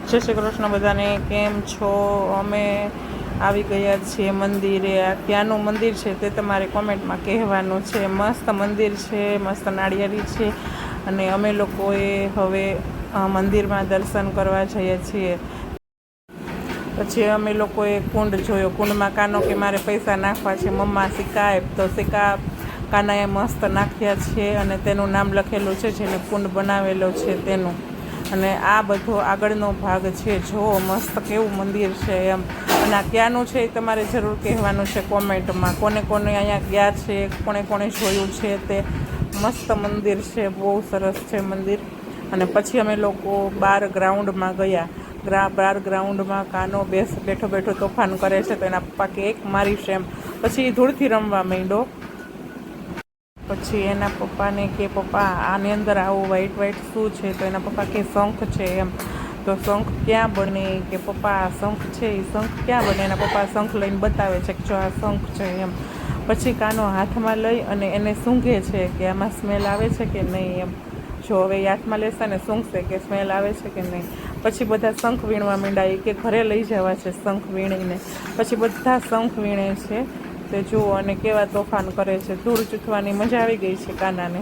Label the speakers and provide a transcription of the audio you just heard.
Speaker 1: જય શ્રી કૃષ્ણ બધાને, કેમ છો? અમે આવી ગયા છીએ મંદિરે. આ ક્યાંનું મંદિર છે તે તમારે કોમેન્ટમાં કહેવાનું છે. મસ્ત મંદિર છે, મસ્ત નાળિયેરી છે અને અમે લોકોએ હવે મંદિરમાં દર્શન કરવા જઈએ છીએ. પછી અમે લોકોએ કુંડ જોયો. કુંડમાં કાનો કે મારે પૈસા નાખવા છે, મમ્મા સિક્કા આપ. તો સિક્કા કાનાએ મસ્ત નાખ્યા છે અને તેનું નામ લખેલું છે, જેને કુંડ બનાવેલો છે તેનું. અને આ બધો આગળનો ભાગ છે. જો મસ્ત કેવું મંદિર છે એમ. અને આ ક્યાંનું છે એ તમારે જરૂર કહેવાનું છે કોમેન્ટમાં. કોને કોને અહીંયા ગયા છે, કોણે કોણે જોયું છે તે. મસ્ત મંદિર છે, બહુ સરસ છે મંદિર. અને પછી અમે લોકો બહાર ગ્રાઉન્ડમાં ગયા. બહાર ગ્રાઉન્ડમાં કાનો બેઠો બેઠો તોફાન કરે છે, તો એના પપ્પા કે એક મારીશ એમ. પછી ધૂળથી રમવા માંડ્યો. પછી એના પપ્પાને કે પપ્પા આની અંદર આવું વ્હાઈટ વ્હાઈટ શું છે? તો એના પપ્પા કે શંખ છે એમ. તો શંખ ક્યાં બને? કે પપ્પા આ શંખ છે, એ શંખ ક્યાં બને? એના પપ્પા શંખ લઈને બતાવે છે કે જો આ શંખ છે એમ. પછી કાનો હાથમાં લઈ અને એને સૂંઘે છે કે આમાં સ્મેલ આવે છે કે નહીં એમ. જો હવે એ હાથમાં લેશે ને સૂંઘશે કે સ્મેલ આવે છે કે નહીં. પછી બધા શંખ વીણવા માંડ્યા કે ઘરે લઈ જવા છે શંખ વીણીને. પછી બધા શંખ વીણે છે તે જુઓ અને કેવા તોફાન કરે છે. ધૂળ ચૂથવાની મજા આવી ગઈ છે કાનાને.